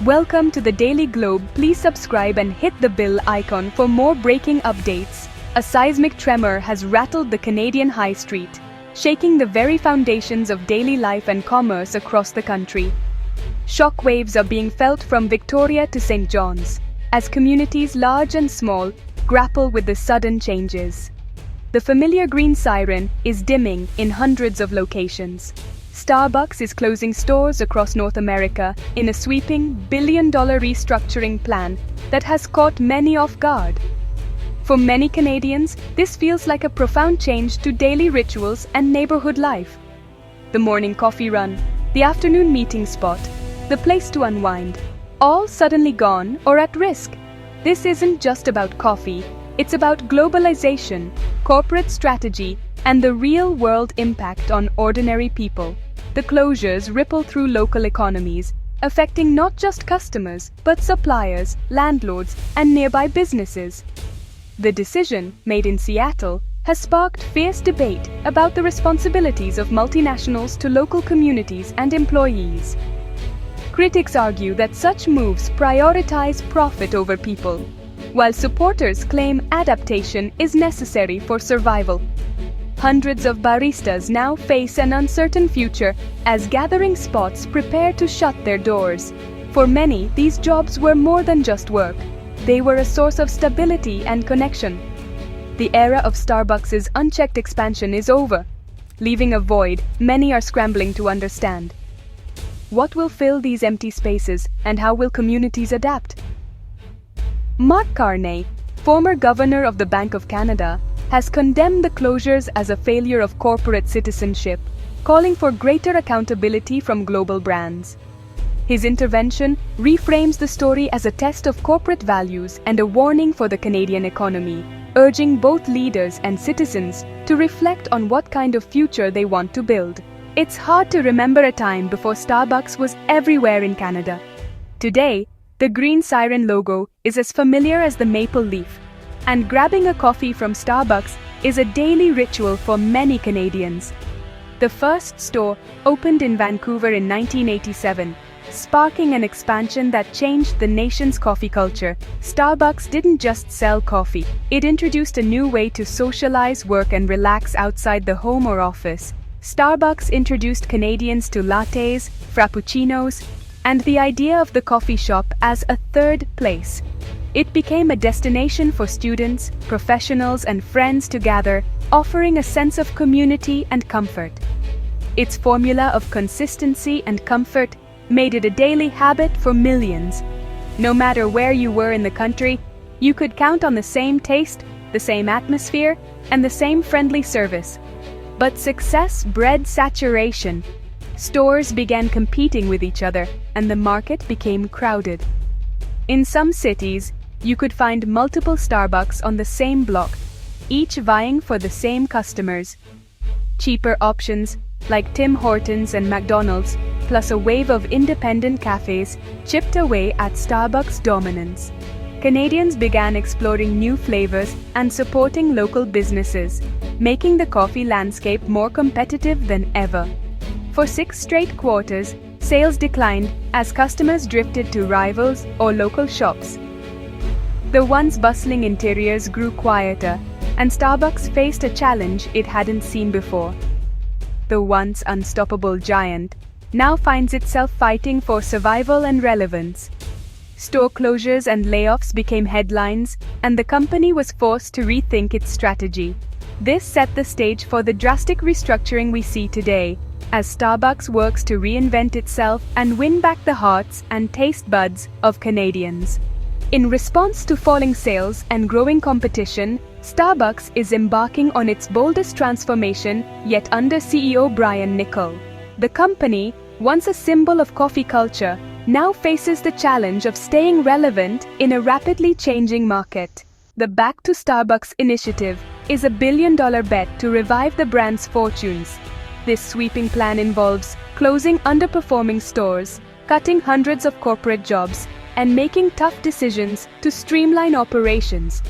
Welcome to the Daily Globe. Please subscribe and hit the bell icon for more breaking updates. A seismic tremor has rattled the Canadian high street, shaking the very foundations of daily life and commerce across the country. Shock waves are being felt from Victoria to St. John's, as communities large and small grapple with the sudden changes. The familiar green siren is dimming in hundreds of locations. Starbucks is closing stores across North America in a sweeping billion-dollar restructuring plan that has caught many off guard. For many Canadians, this feels like a profound change to daily rituals and neighborhood life. The morning coffee run, the afternoon meeting spot, the place to unwind, all suddenly gone or at risk. This isn't just about coffee, it's about globalization, corporate strategy, and the real-world impact on ordinary people. The closures ripple through local economies, affecting not just customers, but suppliers, landlords, and nearby businesses. The decision, made in Seattle, has sparked fierce debate about the responsibilities of multinationals to local communities and employees. Critics argue that such moves prioritize profit over people, while supporters claim adaptation is necessary for survival. Hundreds of baristas now face an uncertain future as gathering spots prepare to shut their doors. For many, these jobs were more than just work. They were a source of stability and connection. The era of Starbucks' unchecked expansion is over, leaving a void many are scrambling to understand. What will fill these empty spaces, and how will communities adapt? Mark Carney, former governor of the Bank of Canada, has condemned the closures as a failure of corporate citizenship, calling for greater accountability from global brands. His intervention reframes the story as a test of corporate values and a warning for the Canadian economy, urging both leaders and citizens to reflect on what kind of future they want to build. It's hard to remember a time before Starbucks was everywhere in Canada. Today, the green siren logo is as familiar as the maple leaf, and grabbing a coffee from Starbucks is a daily ritual for many Canadians. The first store opened in Vancouver in 1987, sparking an expansion that changed the nation's coffee culture. Starbucks didn't just sell coffee, it introduced a new way to socialize, work, and relax outside the home or office. Starbucks introduced Canadians to lattes, frappuccinos, and the idea of the coffee shop as a third place. It became a destination for students, professionals, and friends to gather, offering a sense of community and comfort. Its formula of consistency and comfort made it a daily habit for millions. No matter where you were in the country, you could count on the same taste, the same atmosphere, and the same friendly service. But success bred saturation. Stores began competing with each other, and the market became crowded. In some cities, you could find multiple Starbucks on the same block, each vying for the same customers. Cheaper options, like Tim Hortons and McDonald's, plus a wave of independent cafes, chipped away at Starbucks' dominance. Canadians began exploring new flavors and supporting local businesses, making the coffee landscape more competitive than ever. For 6 straight quarters, sales declined as customers drifted to rivals or local shops. The once bustling interiors grew quieter, and Starbucks faced a challenge it hadn't seen before. The once unstoppable giant now finds itself fighting for survival and relevance. Store closures and layoffs became headlines, and the company was forced to rethink its strategy. This set the stage for the drastic restructuring we see today, as Starbucks works to reinvent itself and win back the hearts and taste buds of Canadians. In response to falling sales and growing competition, Starbucks is embarking on its boldest transformation yet under CEO Brian Niccol. The company, once a symbol of coffee culture, now faces the challenge of staying relevant in a rapidly changing market. The Back to Starbucks initiative is a billion-dollar bet to revive the brand's fortunes. This sweeping plan involves closing underperforming stores, cutting hundreds of corporate jobs, and making tough decisions to streamline operations.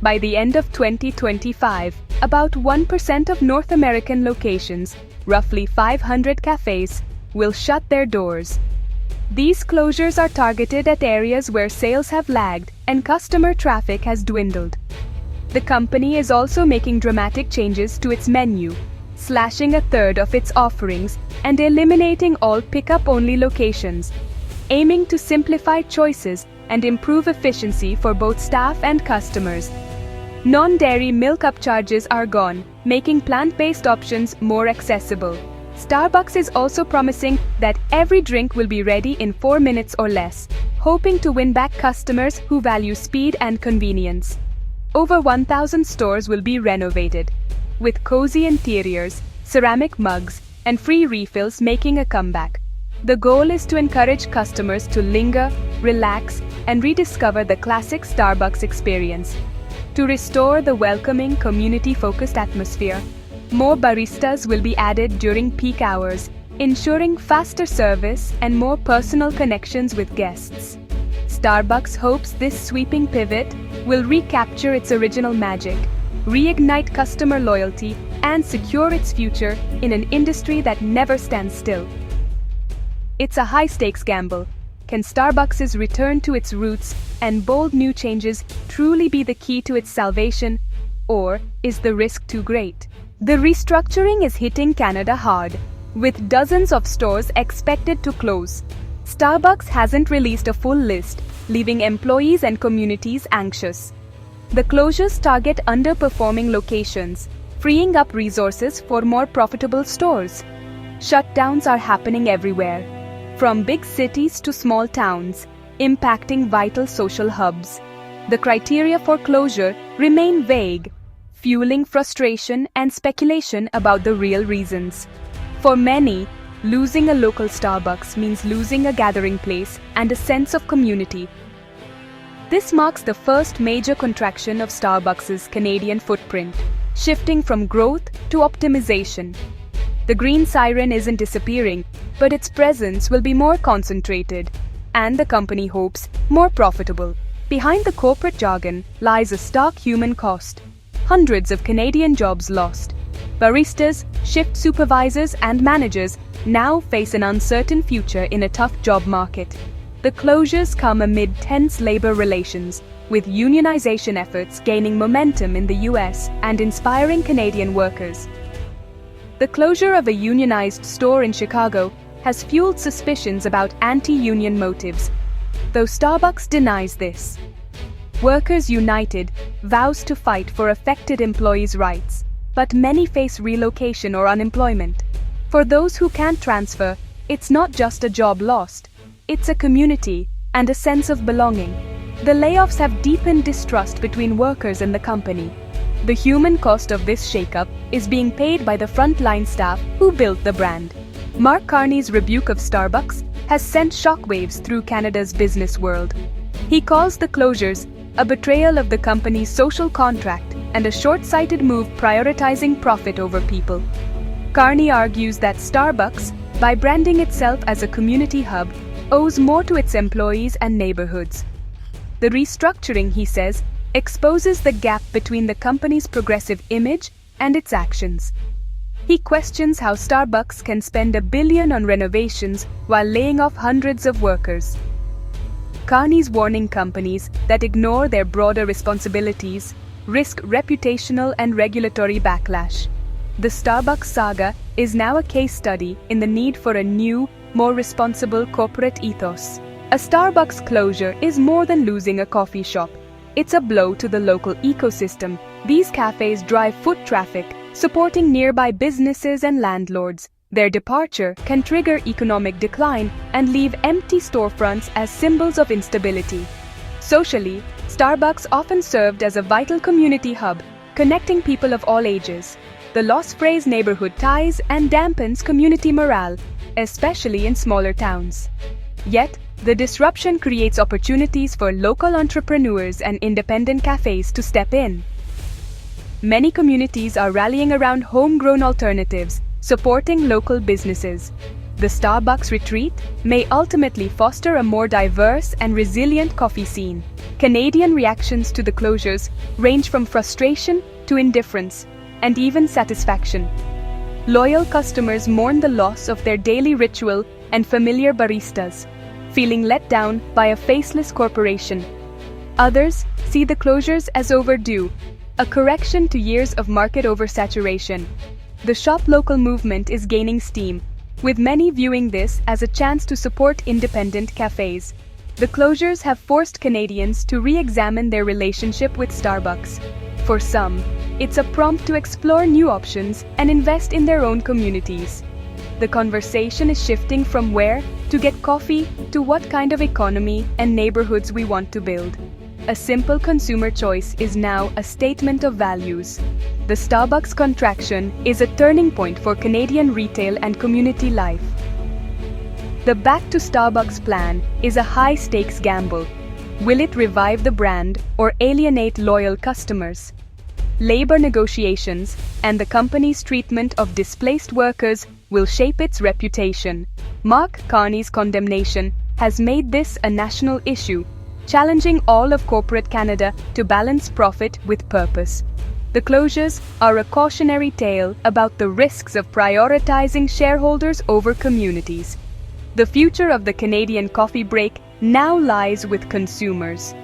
By the end of 2025, about 1% of North American locations, roughly 500 cafes, will shut their doors. These closures are targeted at areas where sales have lagged and customer traffic has dwindled. The company is also making dramatic changes to its menu, slashing a third of its offerings and eliminating all pickup-only locations, aiming to simplify choices and improve efficiency for both staff and customers. Non-dairy milk upcharges are gone, making plant-based options more accessible. Starbucks is also promising that every drink will be ready in 4 minutes or less, hoping to win back customers who value speed and convenience. Over 1,000 stores will be renovated, with cozy interiors, ceramic mugs, and free refills making a comeback. The goal is to encourage customers to linger, relax, and rediscover the classic Starbucks experience. To restore the welcoming, community-focused atmosphere, more baristas will be added during peak hours, ensuring faster service and more personal connections with guests. Starbucks hopes this sweeping pivot will recapture its original magic, reignite customer loyalty, and secure its future in an industry that never stands still. It's a high-stakes gamble. Can Starbucks' return to its roots and bold new changes truly be the key to its salvation, or is the risk too great? The restructuring is hitting Canada hard, with dozens of stores expected to close. Starbucks hasn't released a full list, leaving employees and communities anxious. The closures target underperforming locations, freeing up resources for more profitable stores. Shutdowns are happening everywhere, from big cities to small towns, impacting vital social hubs. The criteria for closure remain vague, fueling frustration and speculation about the real reasons. For many, losing a local Starbucks means losing a gathering place and a sense of community. This marks the first major contraction of Starbucks' Canadian footprint, shifting from growth to optimization. The green siren isn't disappearing, but its presence will be more concentrated, and the company hopes more profitable. Behind the corporate jargon lies a stark human cost. Hundreds of Canadian jobs lost. Baristas, shift supervisors, and managers now face an uncertain future in a tough job market. The closures come amid tense labor relations, with unionization efforts gaining momentum in the US and inspiring Canadian workers. The closure of a unionized store in Chicago has fueled suspicions about anti-union motives, though Starbucks denies this. Workers United vows to fight for affected employees' rights, but many face relocation or unemployment. For those who can't transfer, it's not just a job lost, it's a community and a sense of belonging. The layoffs have deepened distrust between workers and the company. The human cost of this shakeup is being paid by the frontline staff who built the brand. Mark Carney's rebuke of Starbucks has sent shockwaves through Canada's business world. He calls the closures a betrayal of the company's social contract and a short-sighted move prioritizing profit over people. Carney argues that Starbucks, by branding itself as a community hub, owes more to its employees and neighborhoods. The restructuring, he says, exposes the gap between the company's progressive image and its actions. He questions how Starbucks can spend $1 billion on renovations while laying off hundreds of workers. Carney's warning companies that ignore their broader responsibilities risk reputational and regulatory backlash. The Starbucks saga is now a case study in the need for a new, more responsible corporate ethos. A Starbucks closure is more than losing a coffee shop. It's a blow to the local ecosystem. These cafes drive foot traffic, supporting nearby businesses and landlords. Their departure can trigger economic decline and leave empty storefronts as symbols of instability. Socially, Starbucks often served as a vital community hub, connecting people of all ages. The loss frays neighborhood ties and dampens community morale, especially in smaller towns. Yet, the disruption creates opportunities for local entrepreneurs and independent cafes to step in. Many communities are rallying around homegrown alternatives, supporting local businesses. The Starbucks retreat may ultimately foster a more diverse and resilient coffee scene. Canadian reactions to the closures range from frustration to indifference, and even satisfaction. Loyal customers mourn the loss of their daily ritual and familiar baristas, feeling let down by a faceless corporation. Others see the closures as overdue, a correction to years of market oversaturation. The shop local movement is gaining steam, with many viewing this as a chance to support independent cafes. The closures have forced Canadians to re-examine their relationship with Starbucks. For some, it's a prompt to explore new options and invest in their own communities. The conversation is shifting from where to get coffee to what kind of economy and neighborhoods we want to build. A simple consumer choice is now a statement of values. The Starbucks contraction is a turning point for Canadian retail and community life. The Back to Starbucks plan is a high-stakes gamble. Will it revive the brand or alienate loyal customers? Labor negotiations and the company's treatment of displaced workers will shape its reputation. Mark Carney's condemnation has made this a national issue, challenging all of corporate Canada to balance profit with purpose. The closures are a cautionary tale about the risks of prioritizing shareholders over communities. The future of the Canadian coffee break now lies with consumers.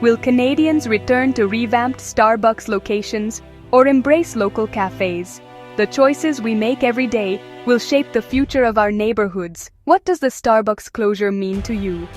Will Canadians return to revamped Starbucks locations or embrace local cafes? The choices we make every day will shape the future of our neighborhoods. What does the Starbucks closure mean to you?